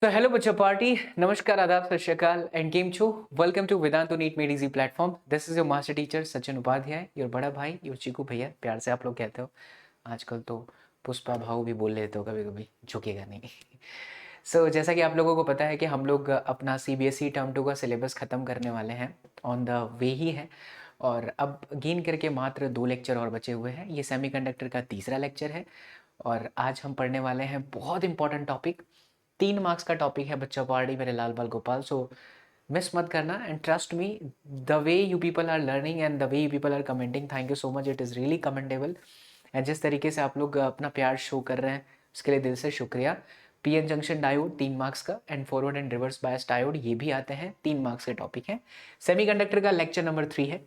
तो हेलो बच्चों पार्टी, नमस्कार, आदाब, सत श्री अकाल एंड केम छो। Welcome to Vedantu NEET made easy platform. This is your master teacher Sachin Upadhyay, your बड़ा भाई, योर चीकू भैया, प्यार से आप लोग कहते हो। आजकल तो पुष्पा भाऊ भी बोल लेते हो, कभी कभी झुकेगा नहीं। जैसा कि आप लोगों को पता है कि हम लोग अपना सीबीएसई टर्म 2 का सिलेबस ख़त्म करने वाले हैं, ऑन द वे ही है। और अब गिन करके मात्र 2 लेक्चर और बचे हुए हैं। ये सेमीकंडक्टर का तीसरा लेक्चर है और आज हम पढ़ने वाले हैं बहुत इंपॉर्टेंट टॉपिक। 3 मार्क्स का टॉपिक है बच्चा पार्टी, मेरे लाल बाल गोपाल। सो मिस मत करना and trust me, the way you people are learning and the way you people are commenting, thank you so much, it is really commendable. And जिस तरीके से आप लोग अपना प्यार शो कर रहे हैं उसके लिए दिल से शुक्रिया। पीएन जंक्शन डायोड 3 मार्क्स का and forward and reverse bias diode ये भी आते हैं, 3 मार्क्स के टॉपिक हैं। सेमीकंडक्टर का लेक्चर नंबर 3 है।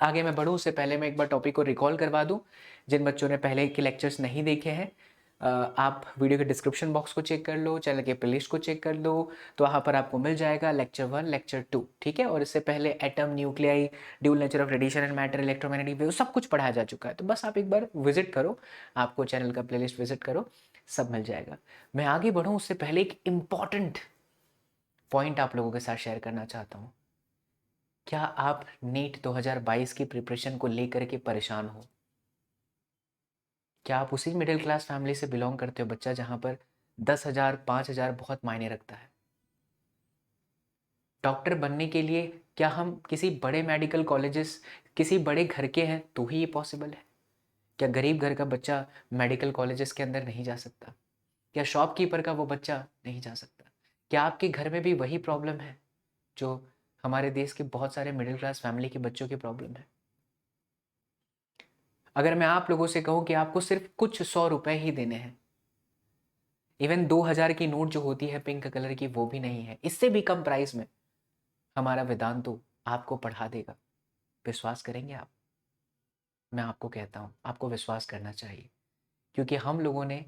आगे मैं बढ़ूँ उससे पहले मैं एक बार टॉपिक को रिकॉल करवा दूँ। जिन बच्चों ने पहले के लेक्चर्स नहीं देखे हैं, आप वीडियो के डिस्क्रिप्शन बॉक्स को चेक कर लो, चैनल के प्लेलिस्ट को चेक कर लो, तो वहाँ पर आपको मिल जाएगा लेक्चर 1, लेक्चर 2, ठीक है। और इससे पहले atom, nuclei, dual nature of radiation and matter, electromagnetic wave, सब कुछ पढ़ाया जा चुका है। तो बस आप एक बार विजिट करो, आपको चैनल का प्लेलिस्ट विजिट करो, सब मिल जाएगा। मैं आगे बढ़ूँ उससे पहले एक इम्पॉर्टेंट पॉइंट आप लोगों के साथ शेयर करना चाहता हूँ। क्या आप नीट 2022 की प्रिपरेशन को लेकर के परेशान हो? क्या आप उसी मिडिल क्लास फैमिली से बिलोंग करते हो बच्चा, जहां पर 10,000 5,000 बहुत मायने रखता है? डॉक्टर बनने के लिए क्या हम किसी बड़े मेडिकल कॉलेजेस, किसी बड़े घर के हैं तो ही ये पॉसिबल है? क्या गरीब घर का बच्चा मेडिकल कॉलेजेस के अंदर नहीं जा सकता? क्या शॉपकीपर का वो बच्चा नहीं जा सकता? क्या आपके घर में भी वही प्रॉब्लम है जो हमारे देश के बहुत सारे मिडिल क्लास फैमिली के बच्चों की प्रॉब्लम है? अगर मैं आप लोगों से कहूं कि आपको सिर्फ कुछ 100 रुपए ही देने हैं, इवन 2,000 की नोट जो होती है पिंक कलर की वो भी नहीं है, इससे भी कम प्राइस में हमारा वेदांतु आपको पढ़ा देगा, विश्वास करेंगे आप? मैं आपको कहता हूँ आपको विश्वास करना चाहिए, क्योंकि हम लोगों ने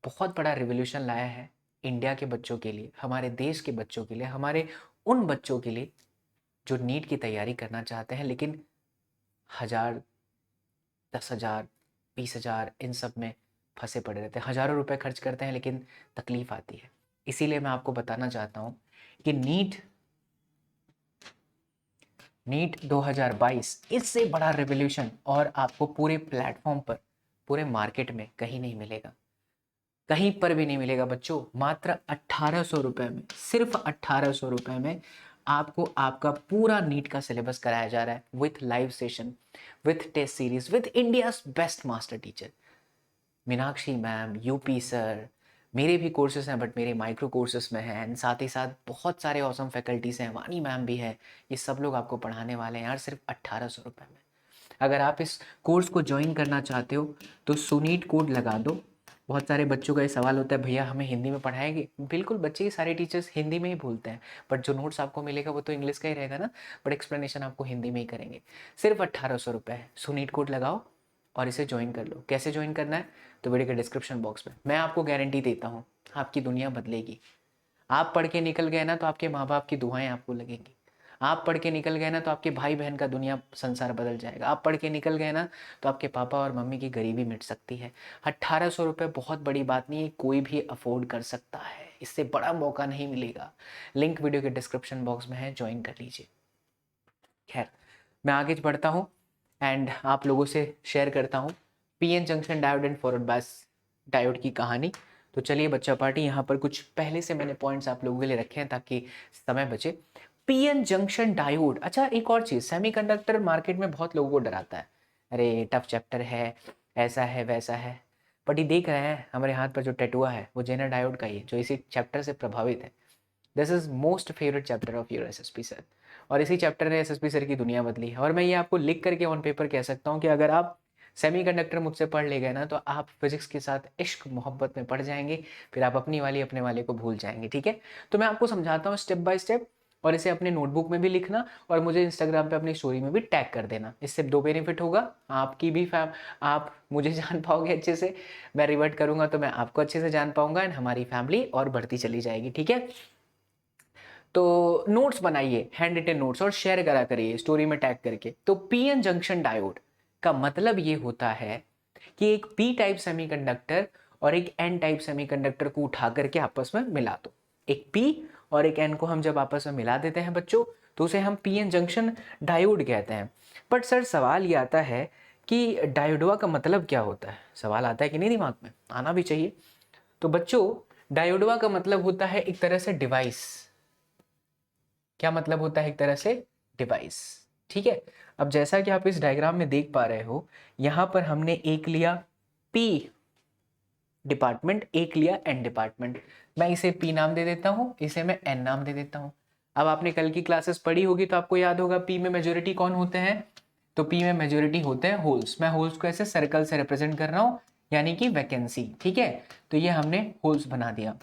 बहुत बड़ा रिवॉल्यूशन लाया है इंडिया के बच्चों के लिए, हमारे देश के बच्चों के लिए, हमारे उन बच्चों के लिए जो नीट की तैयारी करना चाहते हैं लेकिन 1,000, 10,000, 20,000 इन सब में फंसे पड़े रहते हैं। हज़ारों रुपए खर्च करते हैं लेकिन तकलीफ आती है। इसीलिए मैं आपको बताना चाहता हूँ कि नीट 2022 इससे बड़ा रिवॉल्यूशन और आपको पूरे प्लेटफॉर्म पर, पूरे मार्केट में कहीं नहीं मिलेगा, कहीं पर भी नहीं मिलेगा बच्चों। मात्र 1,800 रुपये में, सिर्फ 1,800 रुपये में आपको आपका पूरा नीट का सिलेबस कराया जा रहा है, with live session, with test series, with India's best master teacher Meenakshi ma'am, UP sir. मेरे भी कोर्सेज हैं बट मेरे माइक्रो कोर्सेज में हैं, एंड साथ ही साथ बहुत सारे ऑसम फैकल्टीज हैं, वानी मैम भी है। ये सब लोग आपको पढ़ाने वाले हैं यार, सिर्फ 1,800 रुपये में। अगर आप इस कोर्स को ज्वाइन करना चाहते हो तो सुनीट कोड लगा दो। बहुत सारे बच्चों का ये सवाल होता है, भैया हमें हिंदी में पढ़ाएंगे? बिल्कुल बच्चे, ये सारे टीचर्स हिंदी में ही बोलते हैं, बट जो नोट्स आपको मिलेगा वो तो इंग्लिश का ही रहेगा ना, बट एक्सप्लेनेशन आपको हिंदी में ही करेंगे। सिर्फ 1,800 रुपये है, सुनीट कोड लगाओ और इसे ज्वाइन कर लो। कैसे ज्वाइन करना है तो वीडियो के डिस्क्रिप्शन बॉक्स में, मैं आपको गारंटी देता हूँ आपकी दुनिया बदलेगी। आप पढ़ के निकल गए ना तो आपके माँ बाप की दुआएं आपको लगेंगी। आप पढ़ के निकल गए ना तो आपके भाई बहन का दुनिया संसार बदल जाएगा। आप पढ़ के निकल गए ना तो आपके पापा और मम्मी की गरीबी मिट सकती है। 1,800 रुपये बहुत बड़ी बात नहीं है, कोई भी अफोर्ड कर सकता है, इससे बड़ा मौका नहीं मिलेगा। लिंक वीडियो के डिस्क्रिप्शन बॉक्स में है, ज्वाइन कर लीजिए। खैर, मैं आगे बढ़ता हूँ एंड आप लोगों से शेयर करता हूँ PN junction diode and forward bias diode की कहानी। तो चलिए बच्चा पार्टी, यहाँ पर कुछ पहले से मैंने पॉइंट्स आप लोगों के लिए रखे हैं ताकि समय बचे। पीएन जंक्शन डायोड, अच्छा एक और चीज़, सेमीकंडक्टर मार्केट में बहुत लोगों को डराता है, अरे टफ चैप्टर है, ऐसा है वैसा है। बट ये देख रहे हैं हमारे हाथ पर जो टैटुआ है वो जेनर डायोड का ही है, जो इसी चैप्टर से प्रभावित है। This is most favourite chapter of your SSP sir, और इसी चैप्टर ने एसएसपी सर की दुनिया बदली है। और मैं ये आपको लिख करके ऑन पेपर कह सकता हूँ कि अगर आप सेमीकंडक्टर मुझसे पढ़ ले गए ना तो आप फिजिक्स के साथ इश्क मोहब्बत में पढ़ जाएंगे, फिर आप अपनी वाली अपने वाले को भूल जाएंगे, ठीक है। तो मैं आपको समझाता हूँ स्टेप बाय स्टेप, और इसे अपने नोटबुक में भी लिखना और मुझे इंस्टाग्राम पे अपनी स्टोरी में भी टैग कर देना। इससे 2 बेनिफिट होगा, आपकी भी आप मुझे जान पाओगे अच्छे से, मैं रिवर्ट करूंगा तो मैं आपको अच्छे से जान पाऊंगा, एंड हमारी फैमिली और बढ़ती चली जाएगी, ठीक है। तो नोट्स बनाइए, हैंड रिटन नोट्स, और शेयर करा करिए स्टोरी में टैग करके। तो पीएन जंक्शन डायोड का मतलब ये होता है कि एक पी टाइप सेमीकंडक्टर और एक एन टाइप सेमीकंडक्टर को उठा करके आपस में मिला दो। एक P और एक N को हम जब आपस में मिला देते हैं बच्चों, तो उसे हम PN जंक्शन डायोड कहते हैं। बट सर सवाल ये आता है कि डायोडवा का मतलब क्या होता है? सवाल आता है कि नहीं दिमाग में? आना भी चाहिए। तो बच्चों डायोडवा का मतलब होता है एक तरह से डिवाइस। क्या मतलब होता है? एक तरह से डिवाइस। ठीक है, अब जैसा कि आप इस डायग्राम में देख पा रहे हो, यहां पर हमने एक लिया P डिपार्टमेंट, एक लिया N डिपार्टमेंट। मैं इसे P नाम दे देता हूं, इसे मैं N नाम दे देता हूं। अब आपने कल की क्लासेस पढ़ी होगी तो आपको याद होगा P में मेजोरिटी कौन होते हैं? तो P में मेजोरिटी होते हैं होल्स। मैं होल्स को ऐसे सर्कल से रिप्रेजेंट कर रहा हूं, यानी कि वैकेंसी। ठीक है, तो ये हमने होल्स बना दिया।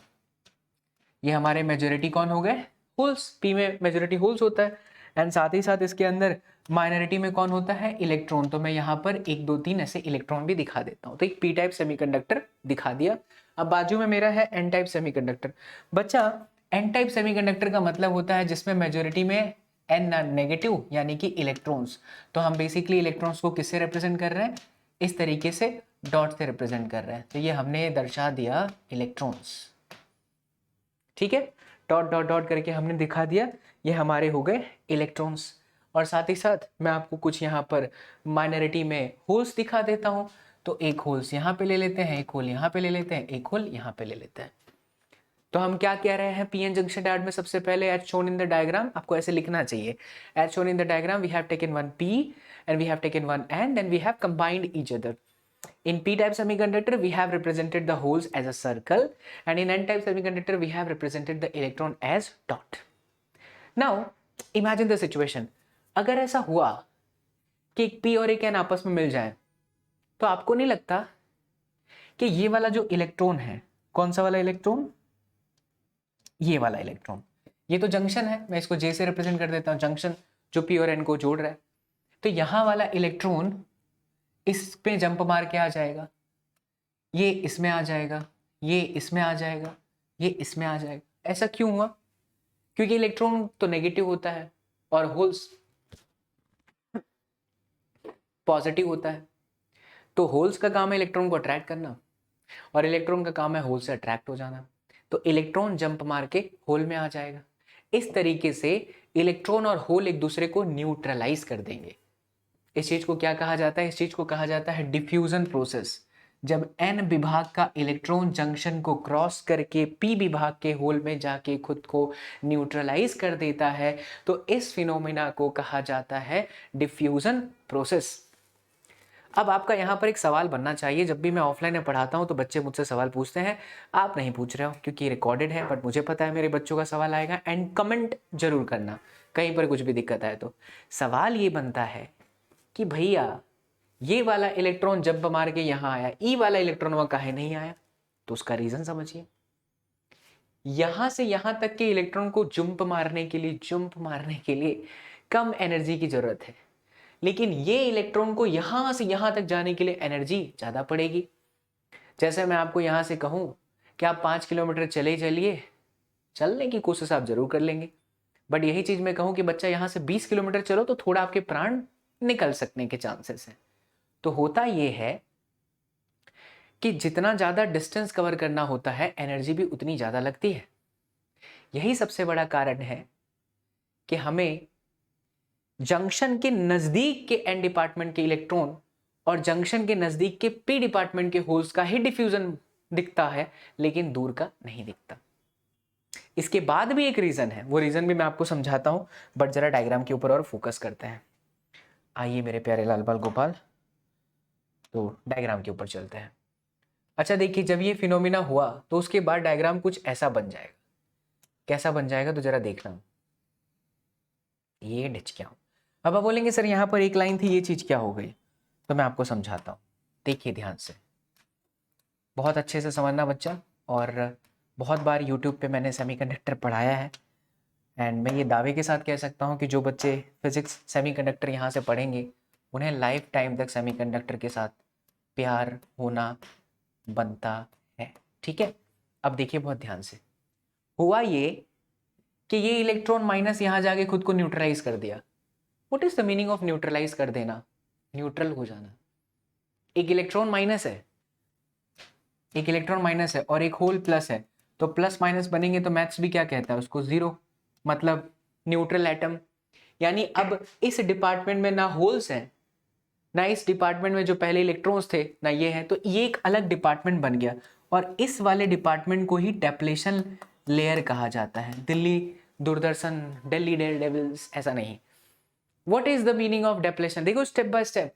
ये हमारे मेजोरिटी कौन हो गए? होल्स। P में मेजोरिटी होल्स होता है। एंड साथ ही साथ इसके अंदर माइनॉरिटी में कौन होता है? इलेक्ट्रॉन। तो मैं यहाँ पर 1 2 3 ऐसे इलेक्ट्रॉन भी दिखा देता हूँ। तो एक P टाइप सेमीकंडक्टर दिखा दिया। अब बाजू में मेरा है N टाइप सेमीकंडक्टर। बच्चा N टाइप सेमीकंडक्टर का मतलब होता है जिसमें मेजोरिटी में N नेगेटिव यानी कि इलेक्ट्रॉन्स। तो हम बेसिकली इलेक्ट्रॉन्स को किससे रिप्रेजेंट कर रहे हैं? इस तरीके से डॉट से रिप्रेजेंट कर रहे हैं। तो ये हमने दर्शा दिया इलेक्ट्रॉन्स। ठीक है, डॉट डॉट डॉट करके हमने दिखा दिया, ये हमारे हो गए इलेक्ट्रॉन्स। और साथ ही साथ मैं आपको कुछ यहाँ पर माइनॉरिटी में होल्स दिखा देता हूँ। तो एक होल्स यहाँ पे ले लेते हैं, एक होल यहाँ पे ले लेते हैं, एक होल यहाँ पे ले लेते हैं। तो हम क्या कह रहे हैं पीएन जंक्शन डायोड में? सबसे पहले as shown in the diagram, आपको ऐसे लिखना चाहिए, as shown in the diagram we have taken one P and we have taken one N, then we have combined each other. In p-type semiconductor we have represented the holes as a circle, and in n-type semiconductor we have represented the electron as dot. Now imagine the situation, अगर ऐसा हुआ कि एक p और एक n आपस में मिल जाए, तो आपको नहीं लगता कि ये वाला जो इलेक्ट्रॉन है, कौन सा वाला इलेक्ट्रॉन? ये वाला इलेक्ट्रॉन, ये तो जंक्शन है, मैं इसको J से रिप्रेजेंट कर देता हूं, जंक्शन जो p और n को जोड़ रहा है। तो यहां वाला इलेक्ट्रॉन इस पे जंप मार के आ जाएगा, ये इसमें आ जाएगा, ये इसमें आ जाएगा, ये इसमें आ जाएगा। ऐसा क्यों हुआ? क्योंकि इलेक्ट्रॉन तो नेगेटिव होता है और होल्स पॉजिटिव होता है। तो होल्स का काम है इलेक्ट्रॉन को अट्रैक्ट करना और इलेक्ट्रॉन का काम है होल से अट्रैक्ट हो जाना। तो इलेक्ट्रॉन जंप मार के होल में आ जाएगा। इस तरीके से इलेक्ट्रॉन और होल एक दूसरे को न्यूट्रलाइज कर देंगे। इस चीज को क्या कहा जाता है? इस चीज को कहा जाता है डिफ्यूजन प्रोसेस। जब n विभाग का इलेक्ट्रॉन जंक्शन को क्रॉस करके p विभाग के होल में जाके खुद को न्यूट्रलाइज कर देता है, तो इस फिनोमेना को कहा जाता है डिफ्यूजन प्रोसेस। अब आपका यहाँ पर एक सवाल बनना चाहिए, जब भी मैं ऑफलाइन में पढ़ाता हूँ तो बच्चे मुझसे सवाल पूछते हैं, आप नहीं पूछ रहे हो क्योंकि रिकॉर्डेड है, बट मुझे पता है मेरे बच्चों का सवाल आएगा। एंड कमेंट जरूर करना कहीं पर कुछ भी दिक्कत आए तो। सवाल ये बनता है कि भैया ये वाला इलेक्ट्रॉन जंप मार के यहां आया, ई वाला इलेक्ट्रॉन वहां काहे नहीं आया? तो उसका रीजन समझिए। यहां से यहां तक के इलेक्ट्रॉन को जंप मारने के लिए कम एनर्जी की जरूरत है, लेकिन ये इलेक्ट्रॉन को यहां से यहां तक जाने के लिए एनर्जी ज्यादा पड़ेगी। जैसे मैं आपको यहां से कहूं कि आप 5 किलोमीटर चले चलिए, चलने की कोशिश आप जरूर कर लेंगे, बट यही चीज मैं कहूं कि बच्चा यहां से 20 किलोमीटर चलो तो थोड़ा आपके प्राण निकल सकने के चांसेस हैं। तो होता यह है कि जितना ज़्यादा डिस्टेंस कवर करना होता है एनर्जी भी उतनी ज़्यादा लगती है। यही सबसे बड़ा कारण है कि हमें जंक्शन के नज़दीक के एन डिपार्टमेंट के इलेक्ट्रॉन और जंक्शन के नज़दीक के पी डिपार्टमेंट के होल्स का ही डिफ्यूजन दिखता है, लेकिन दूर का नहीं दिखता। इसके बाद भी एक रीज़न है, वो रीज़न भी मैं आपको समझाता हूँ, बट ज़रा डायग्राम के ऊपर और फोकस करते हैं। आइए मेरे प्यारे लाल बाल गोपाल, तो डायग्राम के ऊपर चलते हैं। अच्छा देखिए, जब ये फिनोमिना हुआ तो उसके बाद डायग्राम कुछ ऐसा बन जाएगा। कैसा बन जाएगा? तो जरा देखना, ये डिच क्या हो। अब आप बोलेंगे सर यहाँ पर एक लाइन थी, ये चीज क्या हो गई? तो मैं आपको समझाता हूँ, देखिए ध्यान से, बहुत अच्छे से समझना बच्चा। और बहुत बार यूट्यूब पे मैंने सेमीकंडक्टर पढ़ाया है, एंड मैं ये दावे के साथ कह सकता हूँ कि जो बच्चे फिजिक्स सेमीकंडक्टर यहाँ से पढ़ेंगे उन्हें लाइफ टाइम तक सेमीकंडक्टर के साथ प्यार होना बनता है। ठीक है, अब देखिए बहुत ध्यान से, हुआ ये कि ये इलेक्ट्रॉन माइनस यहां जाके खुद को न्यूट्रलाइज कर दिया। What is the meaning of neutralise कर देना? न्यूट्रल हो जाना। एक इलेक्ट्रॉन माइनस है, एक इलेक्ट्रॉन माइनस है और एक होल प्लस है, तो प्लस माइनस बनेंगे तो मैथ्स भी क्या कहता है उसको, जीरो, मतलब न्यूट्रल एटम। यानी अब इस डिपार्टमेंट में ना होल्स हैं, ना इस डिपार्टमेंट में जो पहले इलेक्ट्रॉन्स थे ना ये है, तो ये एक अलग डिपार्टमेंट बन गया। और इस वाले डिपार्टमेंट को ही डेप्लेशन लेयर कहा जाता है। दिल्ली दूरदर्शन, दिल्ली डेयर डेविल्स, ऐसा नहीं। What is the meaning of depletion, देखो स्टेप बाय स्टेप।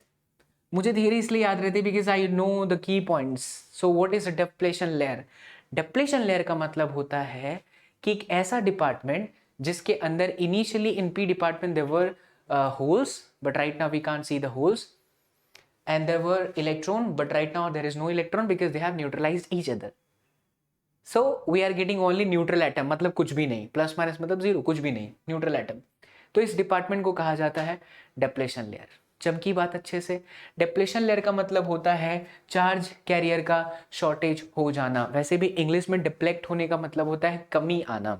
मुझे धीरे इसलिए याद रहती because I know the key points. So what is depletion layer? Depletion layer का मतलब होता है कि एक ऐसा डिपार्टमेंट जिसके अंदर initially in P department there were holes, but right now we can't see the holes, and there were electron, but right now there is no electron because they have neutralized each other. So we are getting only neutral atom, मतलब कुछ भी नहीं, plus minus मतलब zero, कुछ भी नहीं, neutral atom. तो इस डिपार्टमेंट को कहा जाता है डेप्लेशन लेयर। चमकी बात अच्छे से। डेप्लेशन लेयर का मतलब होता है चार्ज कैरियर का शॉर्टेज हो जाना। वैसे भी इंग्लिश में डिप्लेक्ट होने का मतलब होता है कमी आना,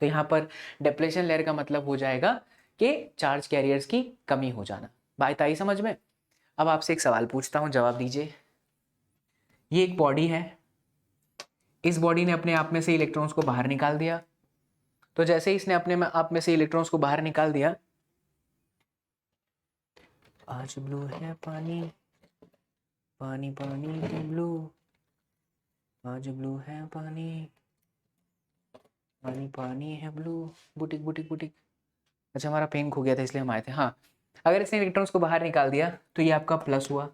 तो यहाँ पर डेप्लेशन लेयर का मतलब हो जाएगा कि चार्ज कैरियर्स की कमी हो जाना। बात आई समझ में? अब आपसे एक सवाल पूछता हूं, जवाब दीजिए। ये एक बॉडी है, इस बॉडी ने अपने आप में से इलेक्ट्रॉन्स को बाहर निकाल दिया। तो जैसे ही इसने अपने आप में से इलेक्ट्रॉन्स को बाहर निकाल दिया, आज ब्लू है पानी, पानी पानी ब्लू, आज ब्लू है पानी, पानी पानी है ब्लू, बुटिक बुटिक बुटिक। अच्छा हमारा पेन खो गया था इसलिए हम आए थे। हाँ, अगर इसने इलेक्ट्रॉन्स को बाहर निकाल दिया तो ये आपका प्लस हुआ।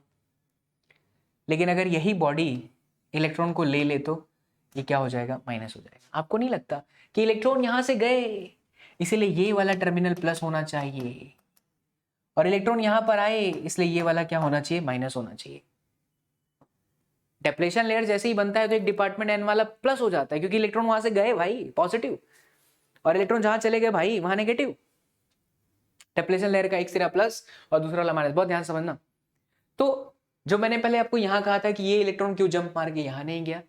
लेकिन अगर यही बॉडी इलेक्ट्रॉन को ले ले तो ये क्या हो जाएगा, माइनस हो जाएगा। आपको नहीं लगता कि इलेक्ट्रॉन यहां से गए, इसीलिए ये वाला टर्मिनल प्लस होना चाहिए, और इलेक्ट्रॉन यहां पर आए इसलिए ये वाला क्या होना चाहिए, माइनस होना चाहिए। डेप्लेशन लेयर जैसे ही बनता है तो एक डिपार्टमेंट एन वाला प्लस हो जाता है, क्योंकि इलेक्ट्रॉन वहां से गए भाई पॉजिटिव, और इलेक्ट्रॉन जहां चले गए भाई वहां नेगेटिव। डेप्लेशन लेयर का एक सिरा प्लस और दूसरा वाला माइनस, बहुत ध्यान से समझना। तो जो मैंने पहले आपको यहां कहा था कि ये इलेक्ट्रॉन क्यों जंप मार के यहां नहीं गया,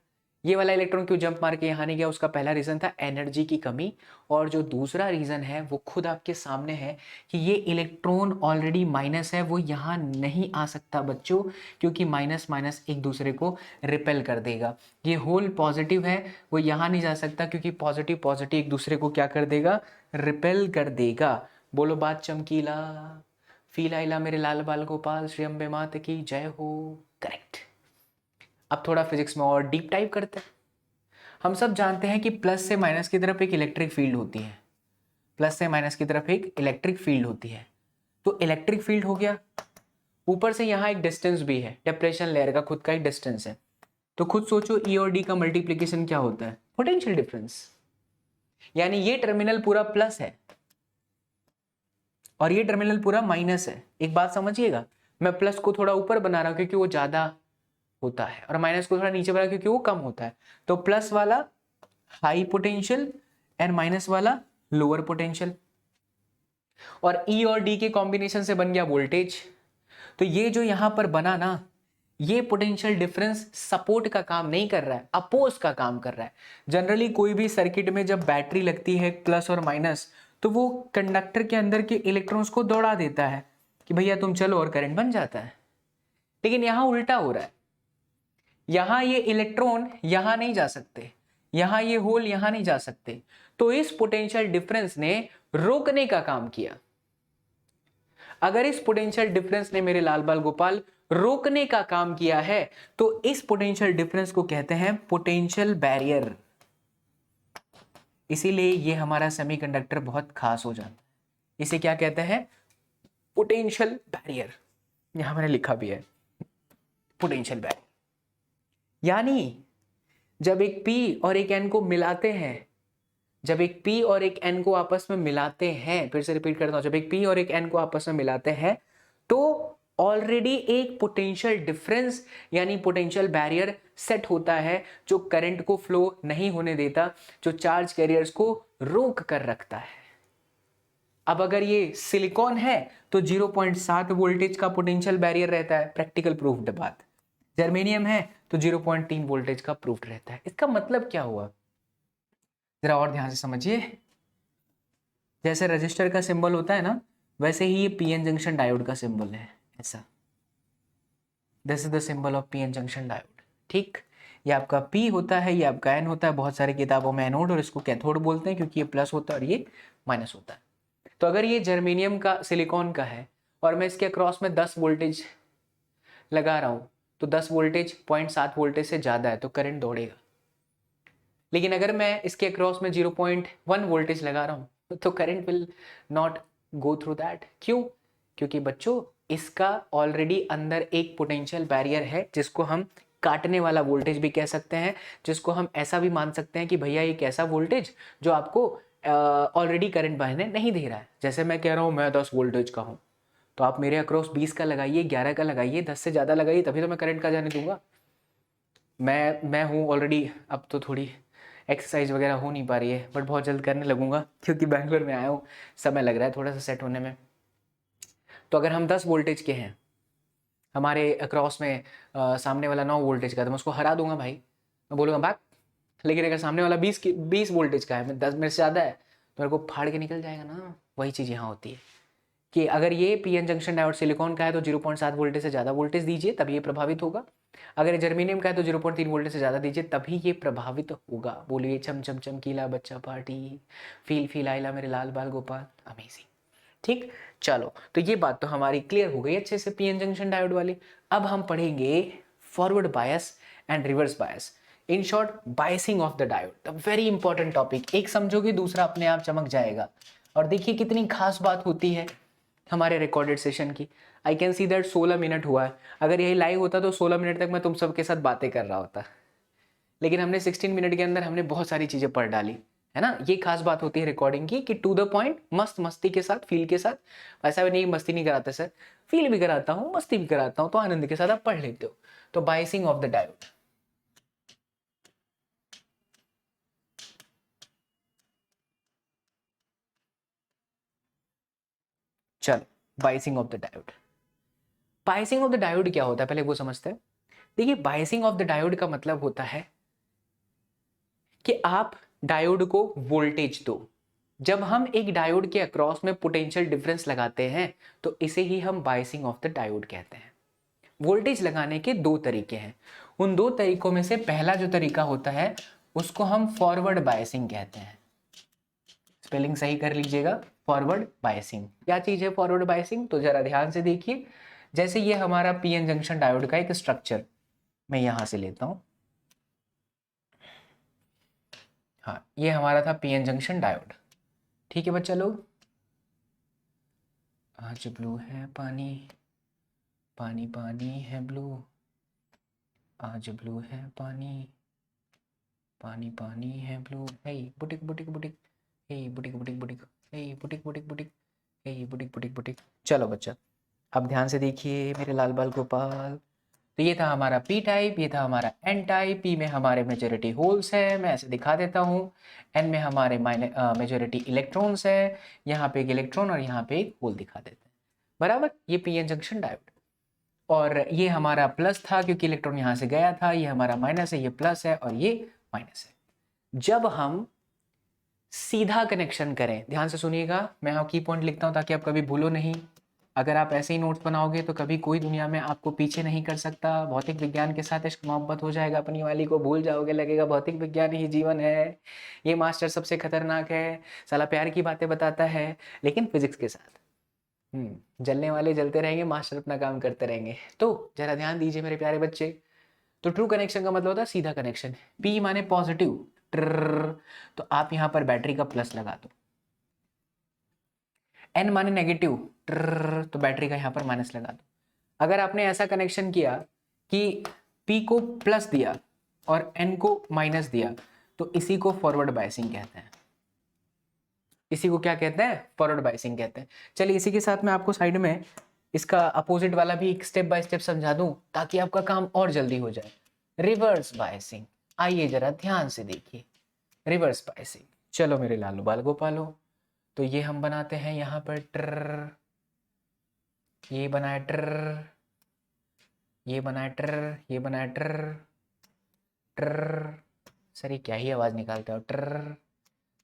ये वाला इलेक्ट्रॉन क्यों जंप मार के यहां नहीं गया, उसका पहला रीजन था एनर्जी की कमी। और जो दूसरा रीजन है वो खुद आपके सामने है कि ये इलेक्ट्रॉन ऑलरेडी माइनस है, वो यहां नहीं आ सकता बच्चों, क्योंकि माइनस माइनस एक दूसरे को रिपेल कर देगा। ये होल पॉजिटिव है, वो यहां नहीं जा सकता क्योंकि पॉजिटिव पॉजिटिव एक दूसरे को क्या कर देगा, रिपेल कर देगा। बोलो बात चमकीला, फील आइला मेरे लाल बाल गोपाल, श्री अम्बे मात की जय हो। करेक्ट। अब थोड़ा फिजिक्स में और डीप टाइप करते हैं। हम सब जानते हैं कि प्लस से माइनस की तरफ एक इलेक्ट्रिक फील्ड होती है, प्लस से माइनस की तरफ एक इलेक्ट्रिक फील्ड होती है। तो इलेक्ट्रिक फील्ड हो गया, ऊपर से यहाँ एक डिस्टेंस भी है, डेप्रेशन लेयर का खुद का एक डिस्टेंस है। तो खुद सोचो ई और डी का मल्टीप्लीकेशन क्या होता है, पोटेंशियल डिफरेंस। यानी ये टर्मिनल पूरा प्लस है और ये टर्मिनल पूरा माइनस है। एक बात समझिएगा, मैं प्लस को थोड़ा ऊपर बना रहा हूं क्योंकि वो ज्यादा होता है, और माइनस को थोड़ा नीचे बना क्योंकि वो कम होता है। तो प्लस वाला हाई पोटेंशियल एंड माइनस वाला लोअर पोटेंशियल, और ई और डी के कॉम्बिनेशन से बन गया वोल्टेज। तो ये जो यहां पर बना ना, ये पोटेंशियल डिफरेंस सपोर्ट का काम नहीं कर रहा है, अपोज का काम कर रहा है। जनरली कोई भी सर्किट में जब बैटरी लगती है प्लस और माइनस, तो वो कंडक्टर के अंदर के इलेक्ट्रॉन्स को दौड़ा देता है कि भैया तुम चलो, और करंट बन जाता है। लेकिन यहां उल्टा हो रहा है, यहां ये इलेक्ट्रॉन यहां नहीं जा सकते, यहां ये होल यहां नहीं जा सकते। तो इस पोटेंशियल डिफरेंस ने रोकने का काम किया। अगर इस पोटेंशियल डिफरेंस ने मेरे लाल बाल गोपाल रोकने का काम किया है तो इस पोटेंशियल डिफरेंस को कहते हैं पोटेंशियल बैरियर। इसीलिए ये हमारा सेमीकंडक्टर बहुत खास हो जाता है। इसे क्या कहते हैं, पोटेंशियल बैरियर। यहां मैंने लिखा भी है पोटेंशियल बैरियर। यानी जब एक P और एक N को मिलाते हैं, जब एक P और एक N को आपस में मिलाते हैं, फिर से रिपीट करता हूं, जब एक P और एक N को आपस में मिलाते हैं तो ऑलरेडी एक पोटेंशियल डिफरेंस यानी पोटेंशियल बैरियर सेट होता है, जो करंट को फ्लो नहीं होने देता, जो चार्ज कैरियर्स को रोक कर रखता है। अब अगर ये सिलिकॉन है तो 0.7 वोल्टेज का पोटेंशियल बैरियर रहता है, प्रैक्टिकल प्रूफ्ड बात। जर्मेनियम है तो 0.3 वोल्टेज का प्रूफ्ड रहता है। इसका मतलब क्या हुआ, जरा और ध्यान से समझिए। जैसे रजिस्टर का सिंबल होता है ना, वैसे ही ये पीएन जंक्शन डायोड का सिंबल है, ऐसा। This is the symbol of PN junction diode. ठीक, ये आपका P होता है, ये आपका N होता है, बहुत सारी किताबों में एनोड और इसको कैथोड बोलते हैं क्योंकि ये प्लस होता है और ये माइनस होता है। तो अगर ये जर्मेनियम का सिलिकॉन का है और मैं इसके अक्रॉस में 10 वोल्टेज लगा रहा हूँ तो 10 वोल्टेज 0.7 वोल्टेज से ज़्यादा है तो करंट दौड़ेगा। लेकिन अगर मैं इसके अक्रॉस में 0.1 वोल्टेज लगा रहा हूँ तो current will not go through that. क्यों? क्योंकि बच्चों इसका ऑलरेडी अंदर एक पोटेंशियल बैरियर है जिसको हम काटने वाला वोल्टेज भी कह सकते हैं, जिसको हम ऐसा भी मान सकते हैं कि भैया एक ऐसा वोल्टेज जो आपको ऑलरेडी करंट बहने नहीं दे रहा है। जैसे मैं कह रहा हूँ मैं 10 वोल्टेज का हूँ तो आप मेरे अक्रॉस 20 का लगाइए, 11 का लगाइए, 10 से ज़्यादा लगाइए, तभी तो मैं करंट का जाने दूंगा। मैं हूँ ऑलरेडी, अब तो थोड़ी एक्सरसाइज वगैरह हो नहीं पा रही है बट बहुत जल्द करने लगूंगा क्योंकि बैंगलोर में आया हूँ, समय लग रहा है थोड़ा सा सेट होने में। तो अगर हम 10 वोल्टेज के हैं, हमारे अक्रॉस में सामने वाला 9 वोल्टेज का, तो मैं उसको हरा दूंगा भाई, मैं बोलूँगा भाग। लेकिन अगर सामने वाला 20 वोल्टेज का है, मैं 10 मेरे से ज़्यादा है तो मेरे को फाड़ के निकल जाएगा ना। वही चीज़ यहाँ होती है कि अगर ये पीएन जंक्शन डायोड सिलिकॉन का है तो 0.7 वोल्टेज से ज़्यादा वोल्टेज दीजिए तभी ये प्रभावित होगा। अगर ये जर्मेनियम का है तो 0.3 वोल्टेज से ज़्यादा दीजिए तभी ये प्रभावित होगा। बोलिए चम चम चमकीला बच्चा पार्टी, फील फील आइला मेरे लाल बाल गोपाल, अमेजिंग। ठीक, चलो तो ये बात तो हमारी क्लियर हो गई अच्छे से पीएन जंक्शन डायोड वाली। अब हम पढ़ेंगे forward bias and reverse bias, in short biasing of the diode, the very important topic. एक समझोगे दूसरा अपने आप चमक जाएगा। और देखिए कितनी खास बात होती है हमारे रिकॉर्डेड सेशन की। I can see that 16 minute हुआ है। अगर यही लाइव होता तो 16 मिनट तक मैं तुम सबके साथ बातें कर रहा होता, लेकिन हमने 16 मिनट के अंदर हमने बहुत सारी चीज़ें पढ़ डाली है ना। ये खास बात होती है रिकॉर्डिंग की कि टू द पॉइंट, मस्त मस्ती के साथ, फील के साथ। ऐसा भी नहीं मस्ती नहीं कराता सर, फील भी कराता हूँ, मस्ती भी कराता हूँ, तो आनंद के साथ आप पढ़ लेते हो। तो बायसिंग ऑफ द डायोड, चलो biasing of the diode. Biasing of the diode क्या होता है पहले वो समझते हैं। देखिए बायसिंग ऑफ द डायोड का मतलब होता है कि आप डायोड को वोल्टेज दो। जब हम एक डायोड के अक्रॉस में पोटेंशियल डिफरेंस लगाते हैं तो इसे ही हम बायसिंग ऑफ द डायोड कहते हैं। वोल्टेज लगाने के दो तरीके हैं, उन दो तरीकों में से पहला जो तरीका होता है उसको हम फॉरवर्ड बायसिंग कहते हैं। स्पेलिंग सही कर लीजिएगा, फॉरवर्ड बायसिंग। क्या चीज है फॉरवर्ड बायसिंग? तो जरा ध्यान से देखिए। जैसे ये हमारा पीएन जंक्शन डायोड का एक स्ट्रक्चर मैं यहां से लेता हूं। हाँ, ये हमारा था पीएन जंक्शन डायोड। ठीक है बच्चा लोग, आज ब्लू है पानी, पानी पानी है ब्लू, आज ब्लू है पानी, पानी पानी है ब्लू। हे बुटिक बुटिक बुटिक, हे बुटिक बुटिक बुटिक, हे बुटिक बुटिक बुटिक, हे बुटिक बुटिक बुटिक। चलो बच्चा अब ध्यान से देखिए मेरे लाल बाल गोपाल। तो ये था हमारा पी टाइप, ये था हमारा एन टाइप। पी में हमारे मेजोरिटी होल्स है, मैं ऐसे दिखा देता हूँ। एन में हमारे मेजोरिटी इलेक्ट्रॉन्स है, यहाँ पे एक इलेक्ट्रॉन और यहाँ पे एक होल दिखा देते हैं। बराबर, ये पी एन जंक्शन डायोड। और ये हमारा प्लस था क्योंकि इलेक्ट्रॉन यहाँ से गया था, ये हमारा माइनस है, ये प्लस है और ये माइनस है। जब हम सीधा कनेक्शन करें, ध्यान से सुनिएगा, मैं यहाँ की पॉइंट लिखता हूँ ताकि आप कभी भूलो नहीं। अगर आप ऐसे ही नोट्स बनाओगे तो कभी कोई दुनिया में आपको पीछे नहीं कर सकता। भौतिक विज्ञान के साथ इश्क मोहब्बत हो जाएगा, अपनी वाली को भूल जाओगे, लगेगा भौतिक विज्ञान ही जीवन है, ये मास्टर सबसे खतरनाक है, साला प्यार की बातें बताता है लेकिन फिजिक्स के साथ। जलने वाले जलते रहेंगे, मास्टर अपना काम करते रहेंगे। तो जरा ध्यान दीजिए मेरे प्यारे बच्चे। तो ट्रू कनेक्शन का मतलब होता है सीधा कनेक्शन। पी माने पॉजिटिव, तो आप यहां पर बैटरी का प्लस लगा दो। एन माने नेगेटिव, तो बैटरी का यहां पर माइनस लगा दो। अगर आपने ऐसा कनेक्शन किया कि पी को प्लस दिया और एन को माइनस दिया तो इसी को फॉरवर्ड बायसिंग कहते हैं। इसी को क्या कहते हैं? फॉरवर्ड बायसिंग कहते हैं। चलिए इसी के साथ मैं आपको साइड में इसका अपोजिट वाला भी स्टेप बाय स्टेप समझा दूं ताकि आपका काम और जल्दी हो जाए। रिवर्स बायसिंग, आइए जरा ध्यान से देखिए। रिवर्स बायसिंग, चलो मेरे लालू बाल गोपालो। तो ये हम बनाते हैं यहाँ पर ट्र, ये बनाए ट्र, ये बनाए ट्र, ये बनाए ट्र ट्र। सर ये क्या ही आवाज निकालते हो? ट्र,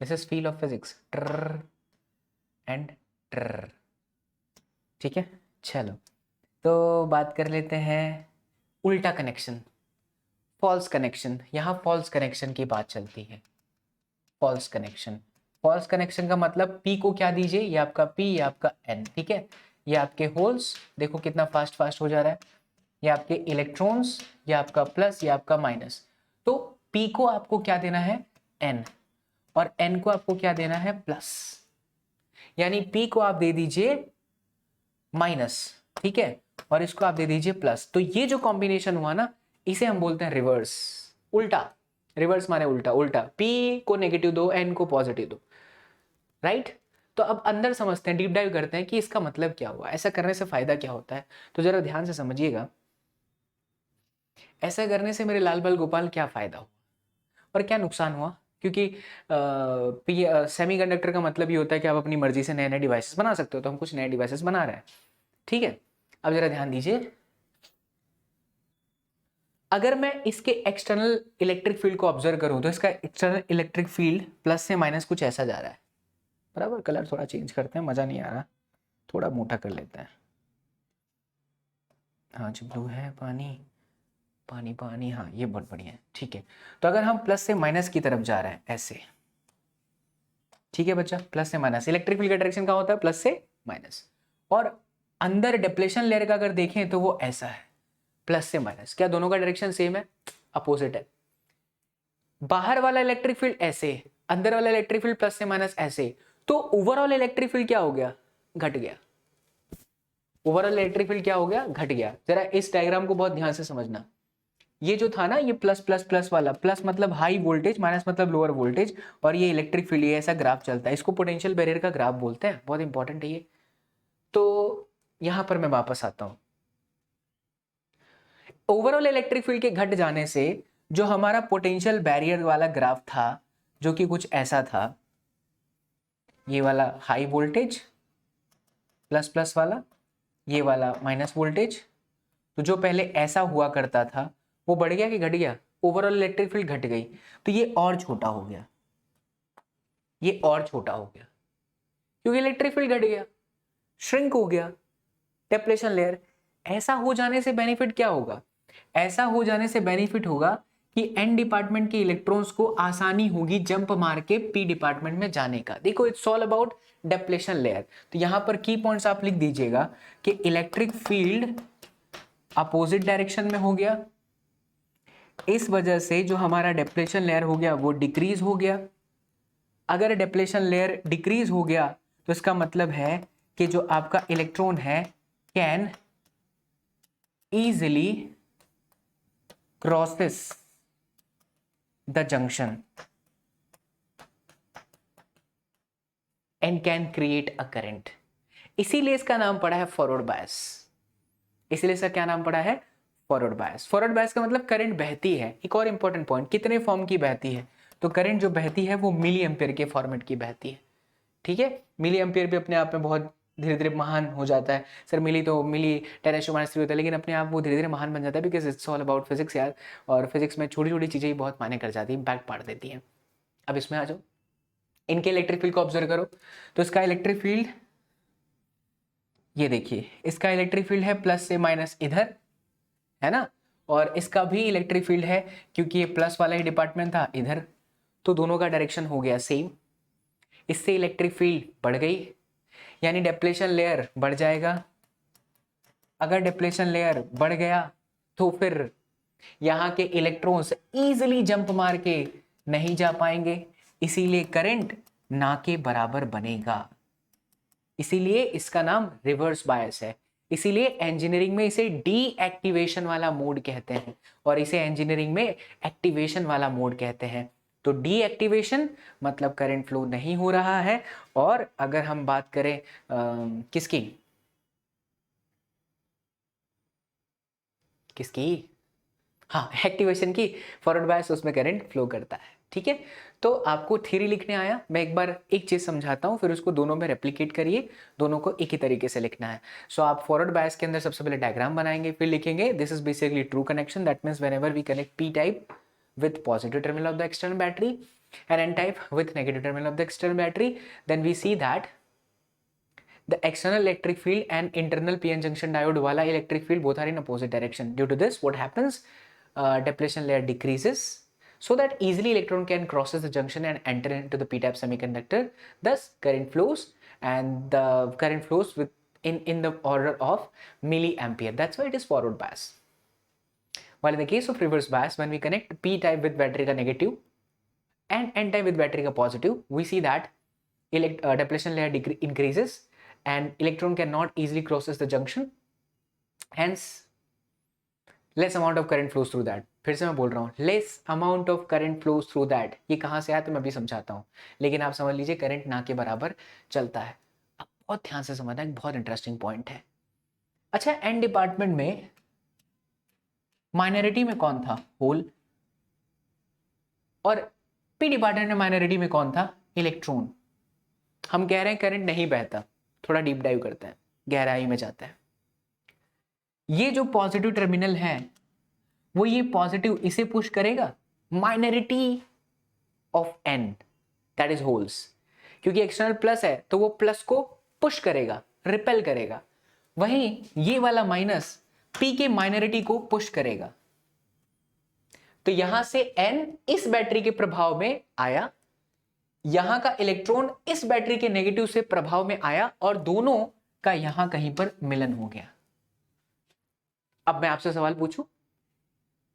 this is feel of physics, ट्र एंड ट्र। ठीक है, चलो तो बात कर लेते हैं उल्टा कनेक्शन, फॉल्स कनेक्शन, यहाँ फॉल्स कनेक्शन की बात चलती है। फॉल्स कनेक्शन, फॉल्स कनेक्शन का मतलब P को क्या दीजिए, ये आपका P, ये आपका N, ठीक है। ये आपके होल्स, देखो कितना फास्ट फास्ट हो जा रहा है, ये आपके इलेक्ट्रॉन्स, ये आपका प्लस, ये आपका माइनस। तो P को आपको क्या देना है, N, और N को आपको क्या देना है, प्लस। यानी P को आप दे दीजिए माइनस, ठीक है, और इसको आप दे दीजिए प्लस। तो ये जो कॉम्बिनेशन हुआ ना, इसे हम बोलते हैं रिवर्स, उल्टा। रिवर्स माने उल्टा, उल्टा P को नेगेटिव दो, N को पॉजिटिव दो, राइट। तो अब अंदर समझते हैं, डीप डाइव करते हैं कि इसका मतलब क्या हुआ, ऐसा करने से फायदा क्या होता है। तो जरा ध्यान से समझिएगा, ऐसा करने से मेरे लाल बाल गोपाल क्या फायदा हुआ और क्या नुकसान हुआ। क्योंकि सेमीकंडक्टर का मतलब ये होता है कि आप अपनी मर्जी से नए नए डिवाइसेस बना सकते हो, तो हम कुछ नए डिवाइसेस बना रहे हैं, ठीक है। अब जरा ध्यान दीजिए, अगर मैं इसके एक्सटर्नल इलेक्ट्रिक फील्ड को ऑब्जर्व करूं तो इसका एक्सटर्नल इलेक्ट्रिक फील्ड प्लस से माइनस कुछ ऐसा जा रहा है, बराबर। कलर थोड़ा चेंज करते हैं, मजा नहीं आ रहा, थोड़ा मोटा कर लेते हैं। हाँ जी, ब्लू है, पानी पानी पानी, हाँ ये बहुत बढ़िया है, ठीक है। तो अगर हम प्लस से माइनस की तरफ जा रहे हैं ऐसे, ठीक है बच्चा, प्लस से माइनस, इलेक्ट्रिक फील्ड का डायरेक्शन क्या होता है, प्लस से माइनस। और अंदर डिप्लेशन लेयर का अगर देखें तो वो ऐसा है, प्लस से माइनस। क्या दोनों का डायरेक्शन सेम है, अपोजिट है। बाहर वाला इलेक्ट्रिक फील्ड ऐसे, अंदर वाला इलेक्ट्रिक फील्ड प्लस से माइनस ऐसे, तो ओवरऑल इलेक्ट्रिक फील्ड क्या हो गया, घट गया। ओवरऑल इलेक्ट्रिक फील्ड क्या हो गया, घट गया। जरा इस डायग्राम को बहुत ध्यान से समझना, ये जो था ना, ये प्लस प्लस प्लस वाला, प्लस मतलब हाई वोल्टेज, माइनस मतलब लोअर वोल्टेज, और ये इलेक्ट्रिक फील्ड, ये ऐसा ग्राफ चलता है, इसको पोटेंशियल बैरियर का ग्राफ बोलते हैं, बहुत इंपॉर्टेंट है ये। तो यहां पर मैं वापस आता हूं, ओवरऑल इलेक्ट्रिक फील्ड के घट जाने से जो हमारा पोटेंशियल बैरियर वाला ग्राफ था, जो कि कुछ ऐसा था, ये वाला हाई वोल्टेज प्लस प्लस वाला, ये वाला माइनस वोल्टेज, तो जो पहले ऐसा हुआ करता था वो बढ़ गया कि घट गया, ओवरऑल इलेक्ट्रिक फील्ड घट गई, तो ये और छोटा हो गया, ये और छोटा हो गया, क्योंकि इलेक्ट्रिक फील्ड घट गया, श्रिंक हो गया डेप्लेशन लेयर। ऐसा हो जाने से बेनिफिट क्या होगा, ऐसा हो जाने से बेनिफिट होगा कि एन डिपार्टमेंट के इलेक्ट्रॉन्स को आसानी होगी जंप मार के पी डिपार्टमेंट में जाने का। देखो, it's all about depletion layer. तो यहां पर की पॉइंट्स आप लिख दीजिएगा कि इलेक्ट्रिक फील्ड अपोजिट डायरेक्शन में हो गया, इस वजह से जो हमारा डेप्लेशन लेयर हो गया वो डिक्रीज हो गया। अगर डेप्लेशन लेयर डिक्रीज हो गया तो इसका मतलब है कि जो आपका इलेक्ट्रॉन है can easily crosses the junction and can create a current। इसीलिए इसका नाम पड़ा है फॉरवर्ड बायस। इसीलिए इसका क्या नाम पड़ा है, फॉरवर्ड बायस। फॉरवर्ड बायस का मतलब करंट बहती है। एक और इंपॉर्टेंट पॉइंट, कितने फॉर्म की बहती है, तो करंट जो बहती है वो मिली एम्पियर के फॉर्मेट की बहती है, ठीक है। मिली एम्पियर भी अपने आप में बहुत धीरे धीरे महान हो जाता है। सर मिली तो मिली 10⁻³ होता है, लेकिन अपने आप वो धीरे धीरे महान बन जाता है, because it's all about physics यार। और फिजिक्स में छोटी छोटी चीज़ें ही बहुत मायने कर जाती है, इम्पैक्ट पाड़ देती हैं। अब इसमें आ जाओ, इनके इलेक्ट्रिक फील्ड को ऑब्जर्व करो। तो इसका इलेक्ट्रिक फील्ड, ये देखिए, इसका इलेक्ट्रिक फील्ड है प्लस से माइनस इधर, है ना, और इसका भी इलेक्ट्रिक फील्ड है क्योंकि ये प्लस वाला ही डिपार्टमेंट था इधर, तो दोनों का डायरेक्शन हो गया सेम। इससे इलेक्ट्रिक फील्ड बढ़ गई, यानी डेप्लेशन लेयर बढ़ जाएगा। अगर डेप्लेशन लेयर बढ़ गया तो फिर यहाँ के इलेक्ट्रॉन्स इजीली जंप मार के नहीं जा पाएंगे, इसीलिए करंट ना के बराबर बनेगा। इसीलिए इसका नाम रिवर्स बायस है। इसीलिए इंजीनियरिंग में इसे डीएक्टिवेशन वाला मोड कहते हैं और इसे इंजीनियरिंग में एक्टिवेशन वाला मोड कहते हैं। तो डीएक्टिवेशन मतलब करंट फ्लो नहीं हो रहा है। और अगर हम बात करें किसकी किसकी हाँ, एक्टिवेशन की, फॉरवर्ड बायस, उसमें करंट फ्लो करता है, ठीक है। तो आपको थ्योरी लिखने आया, मैं एक बार एक चीज समझाता हूँ, फिर उसको दोनों में रेप्लिकेट करिए, दोनों को एक ही तरीके से लिखना है। सो आप फॉरवर्ड बायस के अंदर सबसे पहले डायग्राम बनाएंगे, फिर लिखेंगे this is basically true connection, that means whenever we connect P type with positive terminal of the external battery and n type with negative terminal of the external battery, then we see that the external electric field and internal p-n junction diode wala electric field both are in opposite direction. Due to this, what happens, depletion layer decreases so that easily electron can crosses the junction and enter into the p-type semiconductor. Thus current flows, and the current flows with in the order of milliampere. That's why it is forward bias. While in the case of reverse bias, when we connect p-type with battery का negative and n-type with battery का positive, we see that depletion layer increases and electron cannot easily crosses the junction, hence less amount of current flows through that. फिर से मैं बोल रहा हूँ, less amount of current flows through that. ये कहाँ से आया तो मैं भी समझाता हूँ, लेकिन आप समझ लीजिए करंट ना के बराबर चलता है. अब बहुत ध्यान से समझना, एक बहुत इंटरेस्टिंग पॉइंट है. अच्छा, एन डिपार्टमेंट में माइनॉरिटी में कौन था? होल. और पी डिपार्टमेंट में माइनॉरिटी में कौन था? इलेक्ट्रॉन. हम कह रहे हैं करंट नहीं बहता, थोड़ा डीप डाइव करते हैं, गहराई में जाते हैं. ये जो पॉजिटिव टर्मिनल है वो ये पॉजिटिव इसे पुश करेगा, minority of N that is holes, क्योंकि एक्सटर्नल प्लस है तो वो प्लस को पुश करेगा, रिपेल करेगा. वहीं ये वाला माइनस पी के माइनॉरिटी को पुश करेगा. तो यहां से एन इस बैटरी के प्रभाव में आया, यहां का इलेक्ट्रॉन इस बैटरी के नेगेटिव से प्रभाव में आया और दोनों का यहां कहीं पर मिलन हो गया. अब मैं आपसे सवाल पूछूं,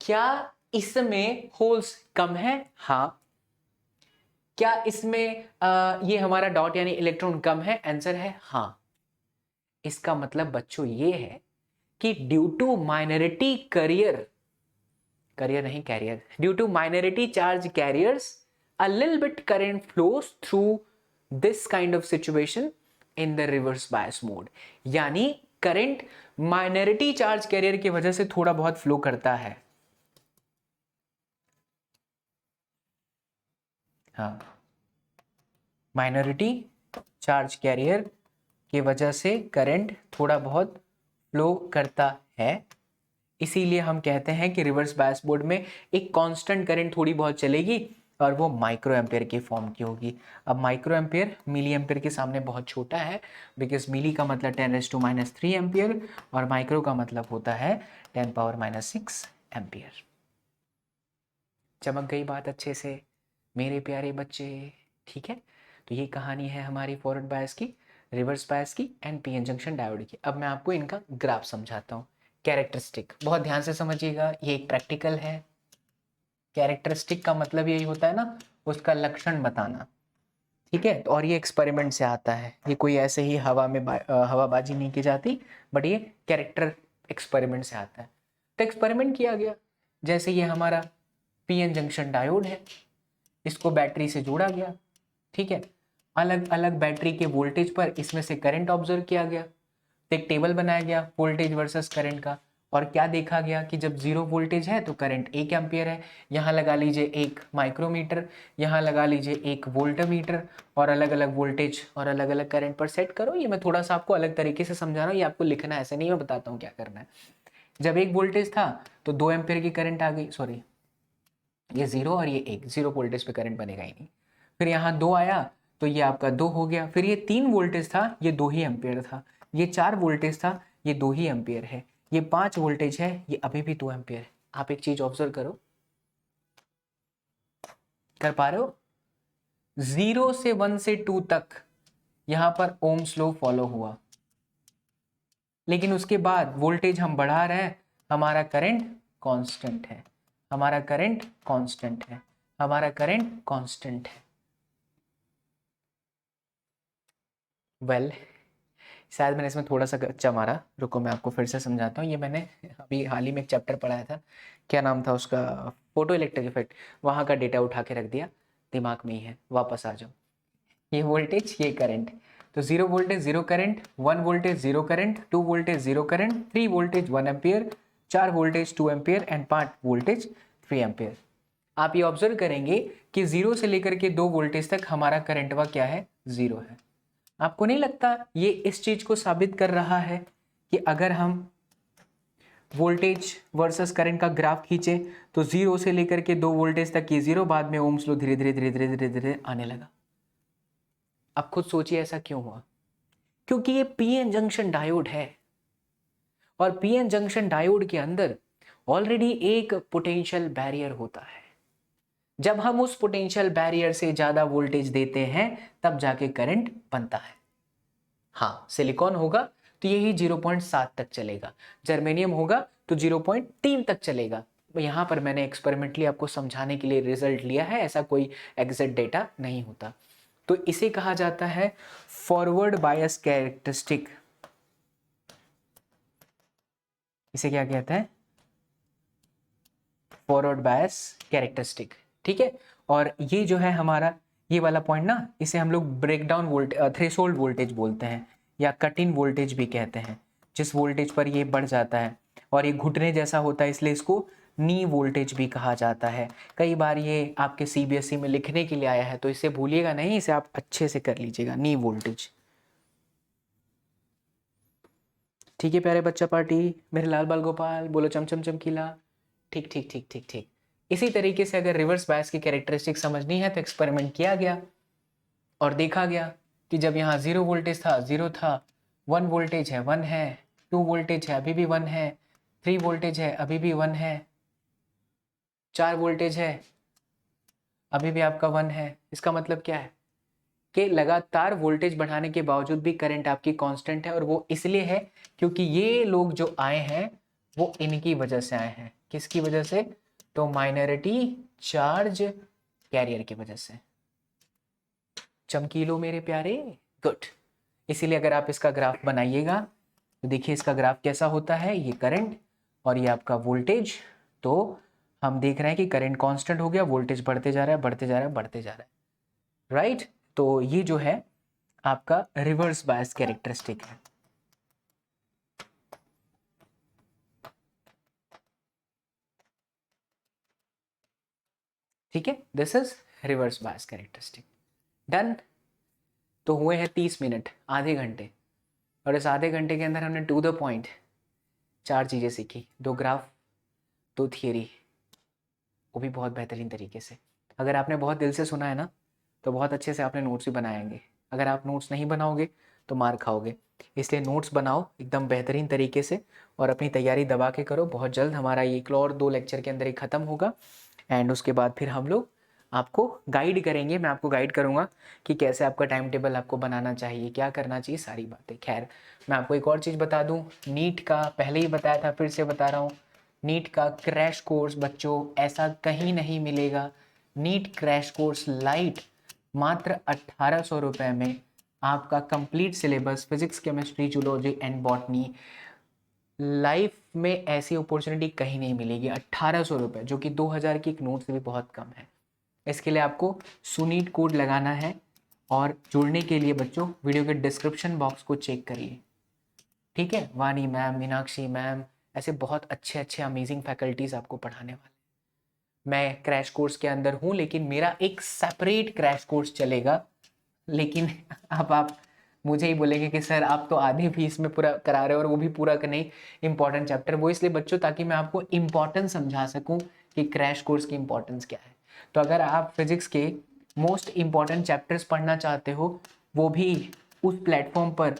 क्या इसमें होल्स कम है? हां. क्या इसमें ये हमारा डॉट यानी इलेक्ट्रॉन कम है? आंसर है हां. इसका मतलब बच्चों ये है कि ड्यू टू माइनॉरिटी कैरियर नहीं carrier, due to minority charge carriers a little bit current flows through this kind of situation in the reverse bias mode. यानी करंट माइनॉरिटी चार्ज कैरियर की वजह से थोड़ा बहुत फ्लो करता है. हाँ, माइनॉरिटी चार्ज कैरियर की वजह से करंट थोड़ा बहुत फ्लो करता है. इसीलिए हम कहते हैं कि रिवर्स बायस मोड में एक कांस्टेंट करंट थोड़ी बहुत चलेगी और वो माइक्रो एम्पेयर की फॉर्म की होगी. अब माइक्रो एम्पेयर मिली एम्पेयर के सामने बहुत छोटा है, बिकॉज मिली का मतलब 10⁻³ एम्पियर और माइक्रो का मतलब होता है 10⁻⁻6 एम्पियर. चमक गई बात अच्छे से मेरे प्यारे बच्चे? ठीक है, तो ये कहानी है हमारी फॉरवर्ड बायस की, रिवर्स बायस की एंड पीएन जंक्शन डायोड की. अब मैं आपको इनका ग्राफ समझाता हूँ. कैरेक्टरिस्टिक बहुत ध्यान से समझिएगा, ये एक प्रैक्टिकल है. कैरेक्टरिस्टिक का मतलब यही होता है ना, उसका लक्षण बताना. ठीक है, और ये एक्सपेरिमेंट से आता है, ये कोई ऐसे ही हवाबाजी नहीं की जाती, बट ये कैरेक्टर एक्सपेरिमेंट से आता है. तो एक्सपेरिमेंट किया गया, जैसे ये हमारा पीएन जंक्शन डायोड है, इसको बैटरी से जोड़ा गया. ठीक है, अलग अलग बैटरी के वोल्टेज पर इसमें से करंट ऑब्जर्व किया गया. तो एक टेबल बनाया गया वोल्टेज वर्सेस करंट का, और क्या देखा गया कि जब 0 वोल्टेज है तो करंट 1 एम्पियर है. यहाँ लगा लीजिए एक माइक्रोमीटर, यहाँ लगा लीजिए एक वोल्टमीटर, और अलग अलग वोल्टेज और अलग अलग करंट पर सेट करो. ये मैं थोड़ा सा आपको अलग तरीके से समझा रहा हूँ, ये आपको लिखना है, ऐसे नहीं, मैं बताता हूँ क्या करना है. जब 1 वोल्टेज था तो 2 एम्पियर की करंट आ गई, सॉरी ये 0 और ये 1, 0 वोल्टेज पे करंट बनेगा ही नहीं. फिर यहाँ 2 आया तो ये आपका 2 हो गया. फिर ये 3 वोल्टेज था, ये 2 ही एम्पियर था. ये 4 वोल्टेज था, ये 2 ही एम्पियर है. ये 5 वोल्टेज है, ये अभी भी 2 एम्पियर है. आप एक चीज ऑब्जर्व करो, कर पा रहे हो? 0 से 1 से 2 तक यहां पर ओम्स लॉ फॉलो हुआ, लेकिन उसके बाद वोल्टेज हम बढ़ा रहे हैं, हमारा करंट कांस्टेंट है, हमारा करंट कांस्टेंट है, हमारा करंट कांस्टेंट है. वेल शायद मैंने इसमें थोड़ा सा कच्चा मारा, रुको मैं आपको फिर से समझाता हूँ. ये मैंने अभी हाल ही में एक चैप्टर पढ़ाया था, क्या नाम था उसका, फोटो इलेक्ट्रिक इफेक्ट, वहाँ का डेटा उठा के रख दिया, दिमाग में ही है, वापस आ जाओ. ये वोल्टेज, ये करंट, तो 0 voltage 0 current, 1 voltage 0 current, 2 voltage 0 current, 3 voltage 1 ampere, 4 voltage 2 ampere and 5 voltage 3 ampere. आप ये ऑब्जर्व करेंगे कि 0 से लेकर के 2 वोल्टेज तक हमारा करंट वा क्या है? 0 है. आपको नहीं लगता ये इस चीज को साबित कर रहा है कि अगर हम वोल्टेज वर्सेस करंट का ग्राफ खींचे तो 0 से लेकर के 2 वोल्टेज तक ये 0, बाद में ओम्स लॉ धीरे धीरे धीरे धीरे धीरे धीरे आने लगा. अब खुद सोचिए ऐसा क्यों हुआ? क्योंकि ये पीएन जंक्शन डायोड है, और पीएन जंक्शन डायोड के अंदर ऑलरेडी एक पोटेंशियल बैरियर होता है। जब हम उस पोटेंशियल बैरियर से ज़्यादा वोल्टेज देते हैं तब जाके करंट बनता है। हाँ, सिलिकॉन होगा तो यही 0.7 तक चलेगा, जर्मेनियम होगा तो 0.3 तक चलेगा। यहाँ पर मैंने एक्सपेरिमेंटली आपको समझाने के लिए रिजल्ट लिया है, ऐसा कोई एग्जैक्ट डेटा नहीं होता। तो इसे कहा जाता है फॉरवर्ड बायस कैरेक्टरिस्टिक। इसे क्या कहते हैं? Forward bias characteristic. ठीक है, और ये जो है हमारा ये वाला पॉइंट ना, इसे हम लोग ब्रेकडाउन वोल्टेज, थ्रेशोल्ड वोल्टेज बोलते हैं या कट इन वोल्टेज भी कहते हैं, जिस वोल्टेज पर ये बढ़ जाता है और ये घुटने जैसा होता है, इसलिए इसको नी वोल्टेज भी कहा जाता है। कई बार ये आपके सीबीएसई में लिखने के लिए आया है, तो इसे भूलिएगा नहीं, इसे आप अच्छे से कर लीजिएगा, नी वोल्टेज। ठीक है प्यारे बच्चा पार्टी, मेरे लाल बाल गोपाल, बोलो चमचम चमकीला। ठीक ठीक ठीक ठीक ठीक। इसी तरीके से अगर रिवर्स बायस की कैरेक्टरिस्टिक समझनी है तो एक्सपेरिमेंट किया गया और देखा गया कि जब यहाँ 0 वोल्टेज था 0 था, 1 वोल्टेज है 1 है, 2 वोल्टेज है अभी भी 1 है, 3 वोल्टेज है अभी भी 1 है, 4 वोल्टेज है अभी भी आपका 1 है। इसका मतलब क्या है कि लगातार वोल्टेज बढ़ाने के बावजूद भी करंट आपकी कांस्टेंट है, और वो इसलिए है क्योंकि ये लोग जो आए हैं वो इनकी वजह से आए हैं। किसकी वजह से? तो माइनॉरिटी चार्ज कैरियर की वजह से। चमकीलो मेरे प्यारे, गुड। इसीलिए अगर आप इसका ग्राफ बनाइएगा तो देखिए इसका ग्राफ कैसा होता है, ये करंट और ये आपका वोल्टेज। तो हम देख रहे हैं कि करंट कांस्टेंट हो गया, वोल्टेज बढ़ते जा रहा है बढ़ते जा रहा है बढ़ते जा रहा है, राइट। तो ये जो है आपका रिवर्स बायस कैरेक्टरिस्टिक है। ठीक है, this is reverse bias characteristic. Done. तो हुए हैं 30 मिनट, आधे घंटे, और इस आधे घंटे के अंदर हमने टू द पॉइंट 4 चीज़ें सीखी, 2 ग्राफ, 2 थियरी, वो भी बहुत बेहतरीन तरीके से। अगर आपने बहुत दिल से सुना है ना तो बहुत अच्छे से आपने नोट्स भी बनाएंगे। अगर आप नोट्स नहीं बनाओगे तो मार खाओगे, इसलिए नोट्स बनाओ एकदम बेहतरीन तरीके से और अपनी तैयारी दबा के करो। बहुत जल्द हमारा ये 1 और 2 लेक्चर के अंदर ही ख़त्म होगा, एंड उसके बाद फिर हम लोग आपको गाइड करेंगे। मैं आपको गाइड करूँगा कि कैसे आपका टाइम टेबल आपको बनाना चाहिए, क्या करना चाहिए, सारी बातें। खैर, मैं आपको एक और चीज़ बता दूँ, नीट का पहले ही बताया था, फिर से बता रहा हूँ, नीट का क्रैश कोर्स बच्चों ऐसा कहीं नहीं मिलेगा। नीट क्रैश कोर्स लाइट मात्र 1800 रुपये में आपका complete syllabus physics chemistry zoology and botany, life में ऐसी अपॉर्चुनिटी कहीं नहीं मिलेगी। 1800 रुपये, जो कि 2000 की एक नोट से भी बहुत कम है। इसके लिए आपको सुनीट कोड लगाना है, और जुड़ने के लिए बच्चों वीडियो के डिस्क्रिप्शन बॉक्स को चेक करिए। ठीक है, वानी मैम, मीनाक्षी मैम, ऐसे बहुत अच्छे अच्छे अमेजिंग फैकल्टीज़ आपको पढ़ाने वाले। मैं क्रैश कोर्स के अंदर हूँ, लेकिन मेरा एक सेपरेट क्रैश कोर्स चलेगा। लेकिन अब आप मुझे ही बोलेंगे कि सर आप तो आधी फीस में पूरा करा रहे हो, और वो भी पूरा का नहीं इंपॉर्टेंट चैप्टर। वो इसलिए बच्चों ताकि मैं आपको इम्पॉर्टेंस समझा सकूं कि क्रैश कोर्स की इंपॉर्टेंस क्या है। तो अगर आप फिजिक्स के मोस्ट इम्पॉर्टेंट चैप्टर्स पढ़ना चाहते हो, वो भी उस प्लेटफॉर्म पर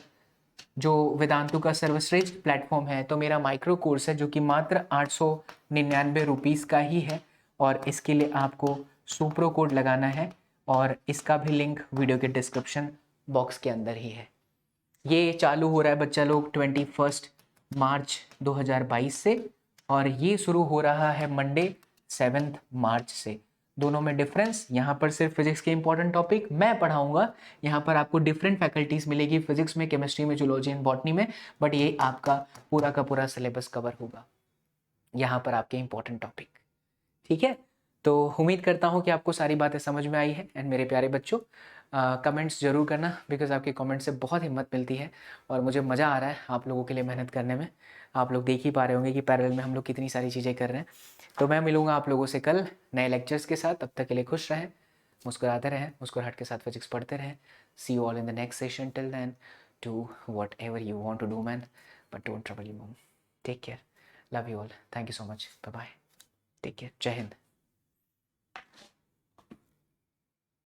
जो वेदांतु का सर्वश्रेष्ठ प्लेटफॉर्म है, तो मेरा माइक्रो कोर्स है जो कि मात्र 899 रुपीज़ का ही है, और इसके लिए आपको सुप्रो कोड लगाना है, और इसका भी लिंक वीडियो के डिस्क्रिप्शन बॉक्स के अंदर ही है। ये चालू हो रहा है बच्चा लोग 21 मार्च 2022 से, और ये शुरू हो रहा है मंडे 7 मार्च से। दोनों में डिफरेंस, यहाँ पर सिर्फ फिजिक्स के इंपॉर्टेंट टॉपिक मैं पढ़ाऊंगा, यहाँ पर आपको डिफरेंट फैकल्टीज मिलेगी, फिजिक्स में, केमिस्ट्री में, जूलॉजी एंड बॉटनी में, बट ये आपका पूरा का पूरा सिलेबस कवर होगा, यहाँ पर आपके इंपॉर्टेंट टॉपिक। ठीक है, तो उम्मीद करता हूँ कि आपको सारी बातें समझ में आई है। एंड मेरे प्यारे बच्चों, कमेंट्स जरूर करना, बिकॉज आपके कमेंट से बहुत हिम्मत मिलती है और मुझे मज़ा आ रहा है आप लोगों के लिए मेहनत करने में। आप लोग देख ही पा रहे होंगे कि पैरेलल में हम लोग कितनी सारी चीज़ें कर रहे हैं। तो मैं मिलूंगा आप लोगों से कल नए लेक्चर्स के साथ। तब तक के लिए खुश रहें, मुस्कुराते रहें, मुस्कुराहट के साथ फिजिक्स पढ़ते रहें। See you all in the next session. Till then do whatever you want to do man, but don't trouble you mom. Take care, love you all, thank you so much, bye bye, take care, Jai Hind.